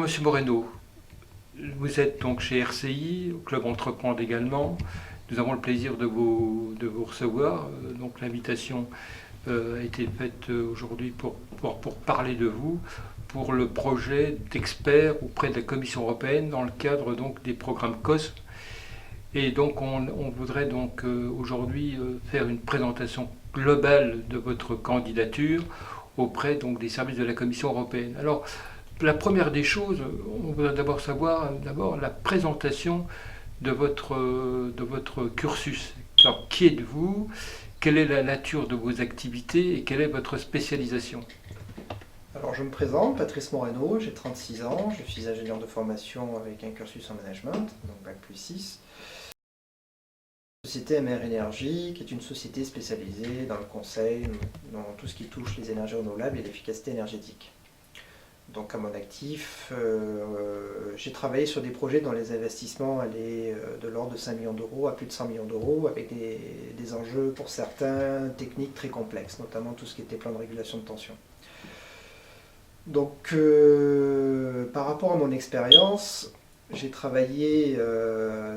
Monsieur Moreno, vous êtes donc chez RCI, au Club Entreprendre également. Nous avons le plaisir de vous recevoir. Donc l'invitation a été faite aujourd'hui pour parler de vous, pour le projet d'experts auprès de la Commission européenne dans le cadre donc des programmes COSME. Et donc on voudrait donc aujourd'hui faire une présentation globale de votre candidature auprès donc des services de la Commission européenne. Alors la première des choses, on voudrait d'abord savoir la présentation de votre cursus. Alors qui êtes-vous? Quelle est la nature de vos activités et quelle est votre spécialisation? Alors je me présente, Patrice Moreno, j'ai 36 ans, je suis ingénieur de formation avec un cursus en management, donc Bac+6. Société MR Énergie, qui est une société spécialisée dans le conseil, dans tout ce qui touche les énergies renouvelables et l'efficacité énergétique. Donc à mon actif, j'ai travaillé sur des projets dont les investissements allaient de l'ordre de 5 millions d'euros à plus de 100 millions d'euros, avec des enjeux pour certains techniques très complexes, notamment tout ce qui était plan de régulation de tension. Donc par rapport à mon expérience, j'ai travaillé,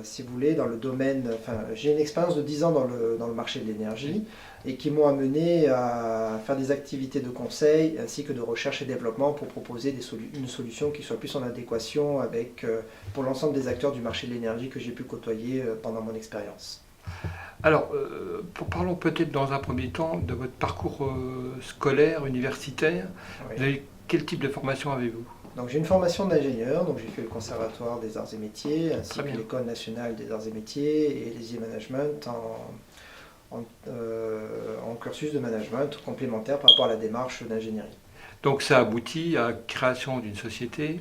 si vous voulez, dans le domaine, j'ai une expérience de 10 ans dans le marché de l'énergie et qui m'ont amené à faire des activités de conseil ainsi que de recherche et développement pour proposer une solution qui soit plus en adéquation avec, pour l'ensemble des acteurs du marché de l'énergie que j'ai pu côtoyer pendant mon expérience. Alors, parlons peut-être dans un premier temps de votre parcours scolaire, universitaire. Oui. Quel type de formation avez-vous? Donc j'ai une formation d'ingénieur, donc j'ai fait le Conservatoire des Arts et Métiers, ainsi que bien. l'École nationale des Arts et Métiers et les e-management en cursus de management complémentaire par rapport à la démarche d'ingénierie. Donc ça aboutit à la création d'une société,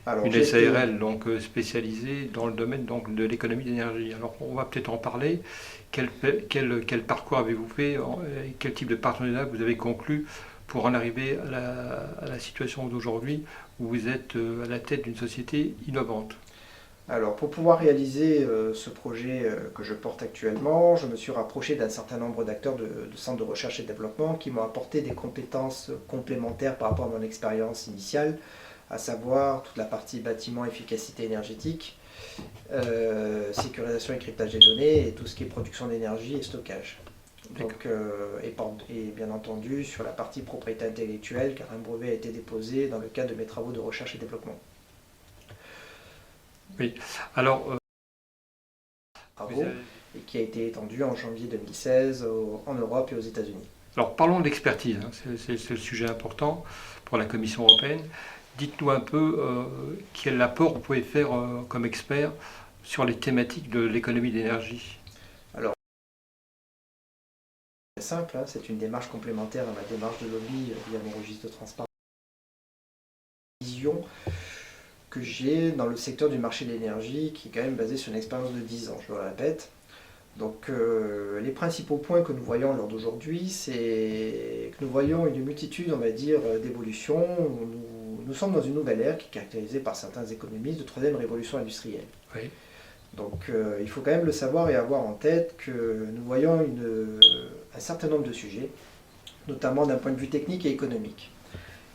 Alors une j'ai été, SARL donc spécialisée dans le domaine donc, de l'économie d'énergie. Alors on va peut-être en parler. Quel parcours avez-vous fait et quel type de partenariat vous avez conclu pour en arriver à la situation d'aujourd'hui où vous êtes à la tête d'une société innovante? alors pour pouvoir réaliser ce projet que je porte actuellement, je me suis rapproché d'un certain nombre d'acteurs de centres de recherche et développement qui m'ont apporté des compétences complémentaires par rapport à mon expérience initiale, à savoir toute la partie bâtiment, efficacité énergétique, sécurisation et cryptage des données et tout ce qui est production d'énergie et stockage. Donc, et bien entendu sur la partie propriété intellectuelle, car un brevet a été déposé dans le cadre de mes travaux de recherche et développement. Oui. Alors, Travaux, et qui a été étendu en janvier 2016 en Europe et aux États-Unis. alors parlons d'expertise, hein. C'est le sujet important pour la Commission européenne. Dites-nous un peu quel apport vous pouvez faire comme expert sur les thématiques de l'économie d'énergie. Alors, c'est simple, hein, c'est une démarche complémentaire à ma démarche de lobby via mon registre de transparence. Vision que j'ai dans le secteur du marché de l'énergie, qui est quand même basé sur une expérience de 10 ans, je le répète. Donc les principaux points que nous voyons lors d'aujourd'hui, c'est que nous voyons une multitude, on va dire, d'évolutions. Nous sommes dans une nouvelle ère qui est caractérisée par certains économistes de troisième révolution industrielle. Oui. Donc il faut quand même le savoir et avoir en tête que nous voyons un certain nombre de sujets, notamment d'un point de vue technique et économique.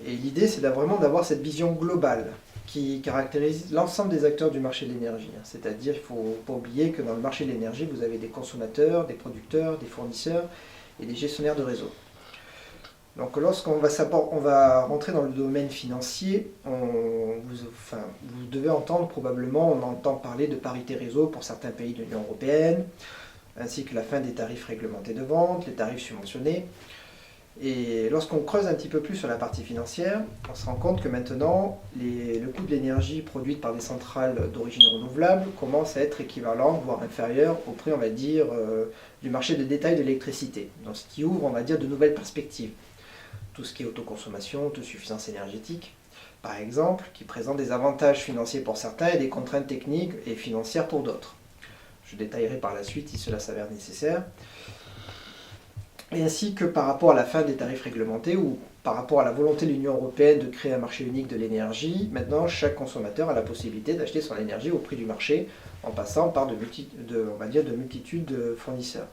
Et l'idée, c'est vraiment d'avoir cette vision globale qui caractérise l'ensemble des acteurs du marché de l'énergie. C'est-à-dire, il ne faut pas oublier que dans le marché de l'énergie, vous avez des consommateurs, des producteurs, des fournisseurs et des gestionnaires de réseau. Donc lorsqu'on va rentrer dans le domaine financier, vous devez entendre probablement, on entend parler de parité réseau pour certains pays de l'Union européenne, ainsi que la fin des tarifs réglementés de vente, les tarifs subventionnés. Et lorsqu'on creuse un petit peu plus sur la partie financière, on se rend compte que maintenant, le coût de l'énergie produite par des centrales d'origine renouvelable commence à être équivalent, voire inférieur au prix, on va dire, du marché de détail de l'électricité. Donc ce qui ouvre, on va dire, de nouvelles perspectives. Tout ce qui est autoconsommation, autosuffisance énergétique, par exemple, qui présente des avantages financiers pour certains et des contraintes techniques et financières pour d'autres. Je détaillerai par la suite si cela s'avère nécessaire. Et ainsi que par rapport à la fin des tarifs réglementés ou par rapport à la volonté de l'Union européenne de créer un marché unique de l'énergie, maintenant chaque consommateur a la possibilité d'acheter son énergie au prix du marché en passant par on va dire de multitudes de fournisseurs.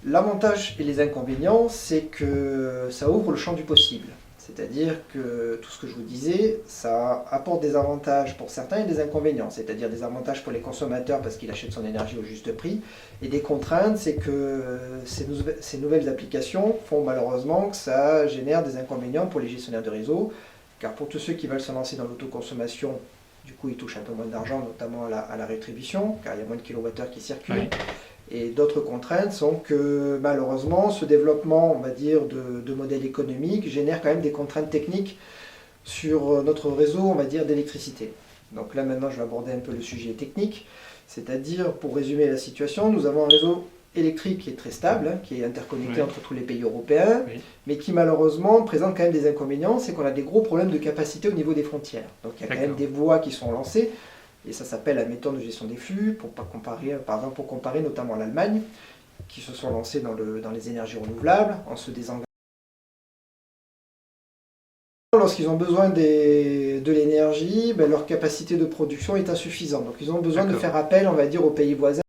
L'avantage et les inconvénients, c'est que ça ouvre le champ du possible. C'est-à-dire que tout ce que je vous disais, ça apporte des avantages pour certains et des inconvénients. C'est-à-dire des avantages pour les consommateurs parce qu'ils achètent son énergie au juste prix. Et des contraintes, c'est que ces nouvelles applications font malheureusement que ça génère des inconvénients pour les gestionnaires de réseau. Car pour tous ceux qui veulent se lancer dans l'autoconsommation, du coup ils touchent un peu moins d'argent, notamment à la rétribution, car il y a moins de kilowattheures qui circulent. Oui. Et d'autres contraintes sont que malheureusement ce développement, on va dire, de modèles économiques génère quand même des contraintes techniques sur notre réseau, on va dire, d'électricité. Donc là maintenant je vais aborder un peu le sujet technique, c'est-à-dire pour résumer la situation, nous avons un réseau électrique qui est très stable, hein, qui est interconnecté Oui. entre tous les pays européens, Oui. mais qui malheureusement présente quand même des inconvénients, c'est qu'on a des gros problèmes de capacité au niveau des frontières. Donc il y a quand même D'accord. des voies qui sont lancées, et ça s'appelle la méthode de gestion des flux, pour comparer, par exemple pour comparer notamment l'Allemagne, qui se sont lancés dans les énergies renouvelables, en se désengageant. Lorsqu'ils ont besoin de l'énergie, ben, leur capacité de production est insuffisante. Donc ils ont besoin de D'accord. faire appel, on va dire, aux pays voisins.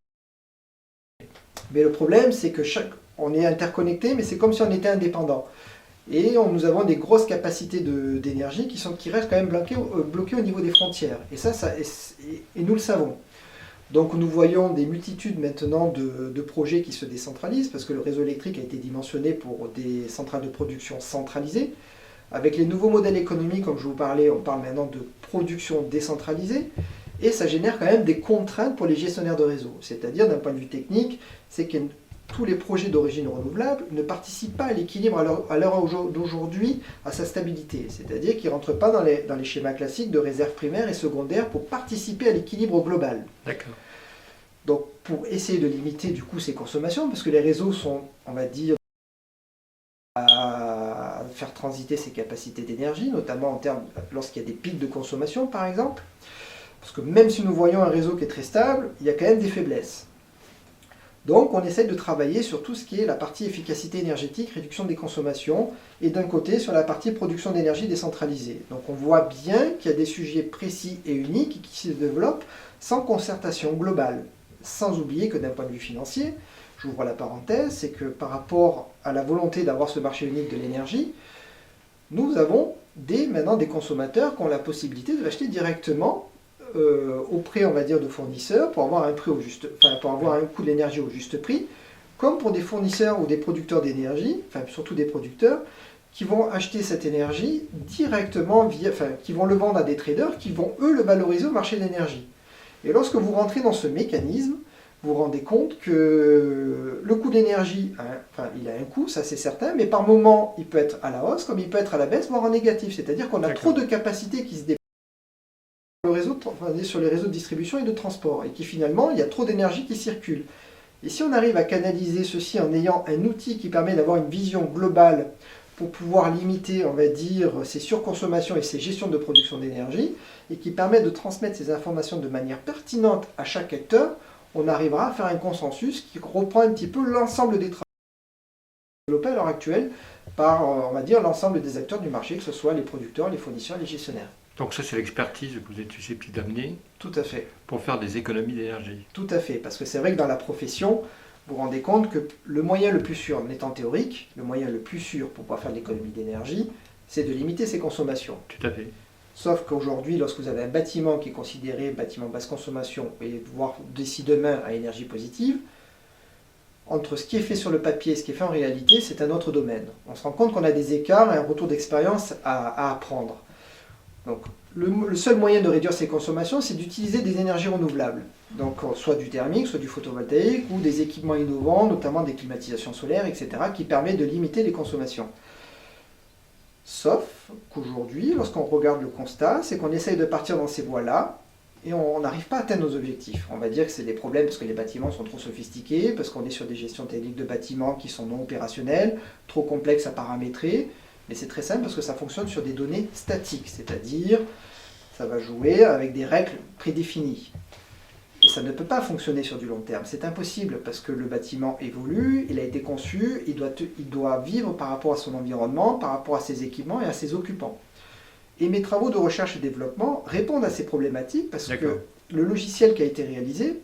Mais le problème, c'est que on est interconnecté, mais c'est comme si on était indépendant. Et nous avons des grosses capacités d'énergie qui restent quand même bloquées au niveau des frontières. Et et nous le savons. Donc nous voyons des multitudes maintenant de projets qui se décentralisent, parce que le réseau électrique a été dimensionné pour des centrales de production centralisées. Avec les nouveaux modèles économiques, comme je vous parlais, on parle maintenant de production décentralisée. Et ça génère quand même des contraintes pour les gestionnaires de réseau. C'est-à-dire, d'un point de vue technique, c'est que tous les projets d'origine renouvelable ne participent pas à l'équilibre à l'heure d'aujourd'hui, à sa stabilité. C'est-à-dire qu'ils ne rentrent pas dans les schémas classiques de réserve primaire et secondaire pour participer à l'équilibre global. D'accord. Donc pour essayer de limiter du coup ces consommations, parce que les réseaux sont, on va dire, à faire transiter ces capacités d'énergie, notamment en termes lorsqu'il y a des pics de consommation par exemple, parce que même si nous voyons un réseau qui est très stable, il y a quand même des faiblesses. Donc on essaie de travailler sur tout ce qui est la partie efficacité énergétique, réduction des consommations, et d'un côté sur la partie production d'énergie décentralisée. Donc on voit bien qu'il y a des sujets précis et uniques qui se développent sans concertation globale. Sans oublier que d'un point de vue financier, j'ouvre la parenthèse, c'est que par rapport à la volonté d'avoir ce marché unique de l'énergie, nous avons maintenant des consommateurs qui ont la possibilité de l'acheter directement auprès, on va dire, de fournisseurs pour avoir un coût de l'énergie au juste prix, comme pour des fournisseurs ou des producteurs d'énergie, enfin surtout des producteurs, qui vont acheter cette énergie directement qui vont le vendre à des traders qui vont eux le valoriser au marché de l'énergie. Et lorsque vous rentrez dans ce mécanisme, vous vous rendez compte que le coût de l'énergie, il a un coût, ça c'est certain, mais par moment il peut être à la hausse, comme il peut être à la baisse, voire en négatif. C'est-à-dire qu'on a trop de capacités qui se déplacent sur les réseaux de distribution et de transport, et qui finalement, il y a trop d'énergie qui circule. Et si on arrive à canaliser ceci en ayant un outil qui permet d'avoir une vision globale pour pouvoir limiter, on va dire, ces surconsommations et ces gestions de production d'énergie, et qui permet de transmettre ces informations de manière pertinente à chaque acteur, on arrivera à faire un consensus qui reprend un petit peu l'ensemble des travaux développés à l'heure actuelle par, on va dire, l'ensemble des acteurs du marché, que ce soit les producteurs, les fournisseurs, les gestionnaires. Donc ça, c'est l'expertise que vous êtes susceptible d'amener Tout à fait. pour faire des économies d'énergie. Tout à fait, parce que c'est vrai que dans la profession, vous vous rendez compte que le moyen le plus sûr, en étant théorique, le moyen le plus sûr pour pouvoir faire de l'économie d'énergie, c'est de limiter ses consommations. Tout à fait. Sauf qu'aujourd'hui, lorsque vous avez un bâtiment qui est considéré bâtiment basse consommation, et voire d'ici demain à énergie positive, entre ce qui est fait sur le papier et ce qui est fait en réalité, c'est un autre domaine. On se rend compte qu'on a des écarts et un retour d'expérience à apprendre. Donc, le seul moyen de réduire ces consommations, c'est d'utiliser des énergies renouvelables. Donc, soit du thermique, soit du photovoltaïque, ou des équipements innovants, notamment des climatisations solaires, etc., qui permettent de limiter les consommations. Sauf qu'aujourd'hui, lorsqu'on regarde le constat, c'est qu'on essaye de partir dans ces voies-là, et on n'arrive pas à atteindre nos objectifs. On va dire que c'est des problèmes parce que les bâtiments sont trop sophistiqués, parce qu'on est sur des gestions techniques de bâtiments qui sont non opérationnelles, trop complexes à paramétrer. Mais c'est très simple parce que ça fonctionne sur des données statiques, c'est-à-dire ça va jouer avec des règles prédéfinies. Et ça ne peut pas fonctionner sur du long terme. C'est impossible parce que le bâtiment évolue, il a été conçu, il doit vivre par rapport à son environnement, par rapport à ses équipements et à ses occupants. Et mes travaux de recherche et développement répondent à ces problématiques parce que le logiciel qui a été réalisé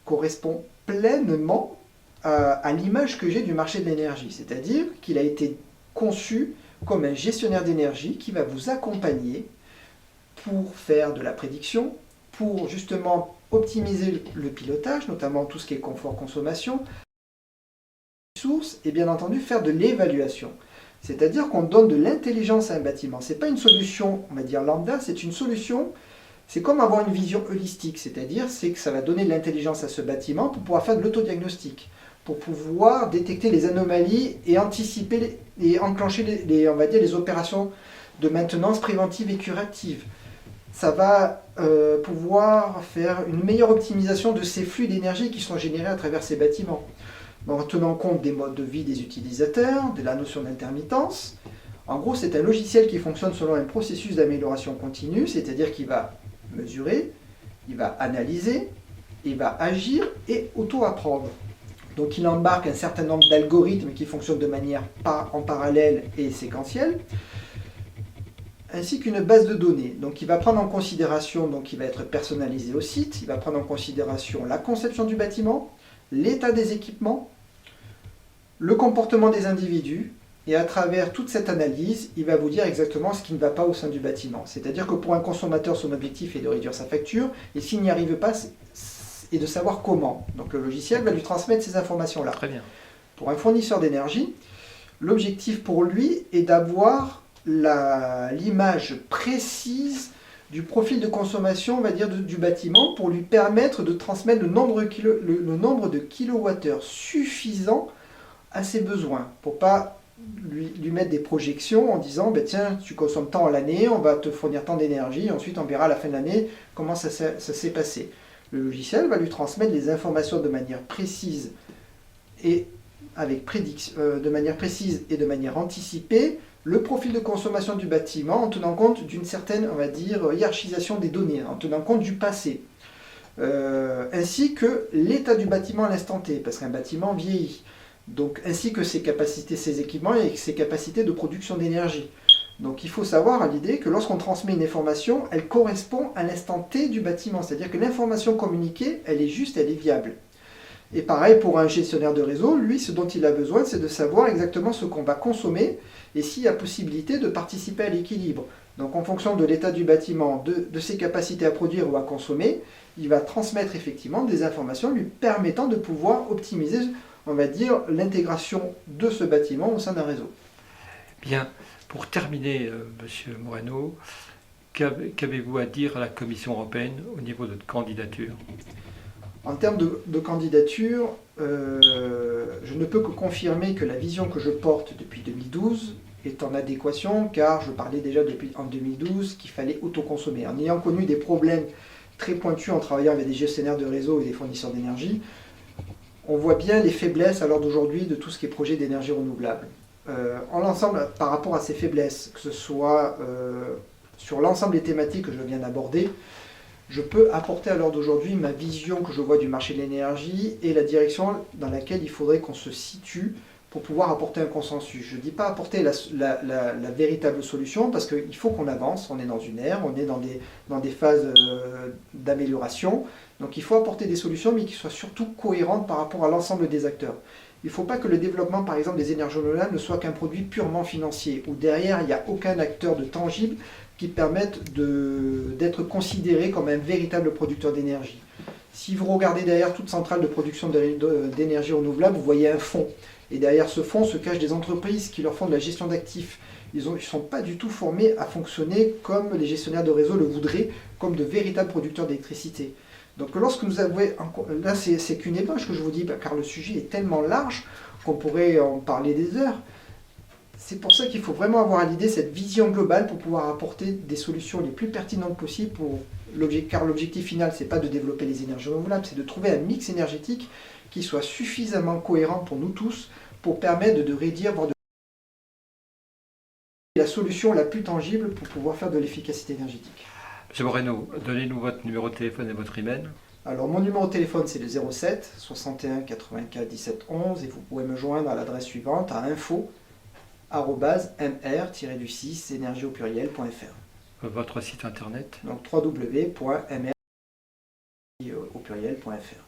correspond pleinement à l'image que j'ai du marché de l'énergie. C'est-à-dire qu'il a été conçu comme un gestionnaire d'énergie qui va vous accompagner pour faire de la prédiction, pour justement optimiser le pilotage, notamment tout ce qui est confort-consommation, sources, et bien entendu faire de l'évaluation. C'est-à-dire qu'on donne de l'intelligence à un bâtiment. Ce n'est pas une solution, on va dire lambda, c'est une solution, c'est comme avoir une vision holistique, c'est-à-dire c'est que ça va donner de l'intelligence à ce bâtiment pour pouvoir faire de l'autodiagnostic, pour pouvoir détecter les anomalies et anticiper et enclencher on va dire, les opérations de maintenance préventive et curative. Ça va pouvoir faire une meilleure optimisation de ces flux d'énergie qui sont générés à travers ces bâtiments, en tenant compte des modes de vie des utilisateurs, de la notion d'intermittence. En gros, c'est un logiciel qui fonctionne selon un processus d'amélioration continue, c'est-à-dire qu'il va mesurer, il va analyser, il va agir et auto-apprendre. Donc il embarque un certain nombre d'algorithmes qui fonctionnent de manière en parallèle et séquentielle, ainsi qu'une base de données. Donc il va prendre en considération, donc il va être personnalisé au site, il va prendre en considération la conception du bâtiment, l'état des équipements, le comportement des individus, et à travers toute cette analyse, il va vous dire exactement ce qui ne va pas au sein du bâtiment. C'est-à-dire que pour un consommateur, son objectif est de réduire sa facture, et s'il n'y arrive pas, c'est de savoir comment. Donc le logiciel va lui transmettre ces informations-là. Très bien. Pour un fournisseur d'énergie, l'objectif pour lui est d'avoir l'image précise du profil de consommation, on va dire, du bâtiment, pour lui permettre de transmettre le nombre de kilowattheures suffisant à ses besoins, pour pas lui mettre des projections en disant ben tiens, tu consommes tant à l'année, on va te fournir tant d'énergie, ensuite on verra à la fin de l'année comment ça s'est passé. Le logiciel va lui transmettre les informations de manière précise et de manière précise et de manière anticipée, le profil de consommation du bâtiment en tenant compte d'une certaine, on va dire, hiérarchisation des données, en tenant compte du passé, ainsi que l'état du bâtiment à l'instant T, parce qu'un bâtiment vieillit. Donc, ainsi que ses capacités, ses équipements et ses capacités de production d'énergie. Donc il faut savoir à l'idée que lorsqu'on transmet une information, elle correspond à l'instant T du bâtiment. C'est-à-dire que l'information communiquée, elle est juste, elle est viable. Et pareil pour un gestionnaire de réseau, lui, ce dont il a besoin, c'est de savoir exactement ce qu'on va consommer et s'il y a possibilité de participer à l'équilibre. Donc en fonction de l'état du bâtiment, de ses capacités à produire ou à consommer, il va transmettre effectivement des informations lui permettant de pouvoir optimiser, on va dire, l'intégration de ce bâtiment au sein d'un réseau. Bien, pour terminer, Monsieur Moreno, qu'avez-vous à dire à la Commission européenne au niveau de votre candidature? En termes de candidature, je ne peux que confirmer que la vision que je porte depuis 2012 est en adéquation, car je parlais déjà en 2012 qu'il fallait autoconsommer. En ayant connu des problèmes très pointus en travaillant avec des gestionnaires de réseau et des fournisseurs d'énergie, on voit bien les faiblesses à l'heure d'aujourd'hui de tout ce qui est projet d'énergie renouvelable. En l'ensemble, par rapport à ces faiblesses, que ce soit sur l'ensemble des thématiques que je viens d'aborder, je peux apporter à l'heure d'aujourd'hui ma vision que je vois du marché de l'énergie et la direction dans laquelle il faudrait qu'on se situe pour pouvoir apporter un consensus. Je ne dis pas apporter la véritable solution, parce qu'il faut qu'on avance, on est dans une ère, on est dans des phases d'amélioration, donc il faut apporter des solutions, mais qui soient surtout cohérentes par rapport à l'ensemble des acteurs. Il ne faut pas que le développement, par exemple, des énergies renouvelables ne soit qu'un produit purement financier, où derrière, il n'y a aucun acteur de tangible qui permette d'être considéré comme un véritable producteur d'énergie. Si vous regardez derrière toute centrale de production d'énergie renouvelable, vous voyez un fonds. Et derrière ce fonds se cachent des entreprises qui leur font de la gestion d'actifs. Ils ne sont pas du tout formés à fonctionner comme les gestionnaires de réseau le voudraient, comme de véritables producteurs d'électricité. Donc lorsque nous avons... Là, c'est qu'une ébauche que je vous dis, car le sujet est tellement large qu'on pourrait en parler des heures. C'est pour ça qu'il faut vraiment avoir à l'idée cette vision globale pour pouvoir apporter des solutions les plus pertinentes possibles, car l'objectif final, ce n'est pas de développer les énergies renouvelables, c'est de trouver un mix énergétique qui soit suffisamment cohérent pour nous tous, pour permettre de réduire, voire de la solution la plus tangible pour pouvoir faire de l'efficacité énergétique. Monsieur Moreno, donnez-nous votre numéro de téléphone et votre email. Alors mon numéro de téléphone c'est le 07 61 84 17 11 et vous pouvez me joindre à l'adresse suivante à info@mr-du6 énergie-au-pluriel.fr. Votre site internet. Donc www.mr-au-pluriel.fr.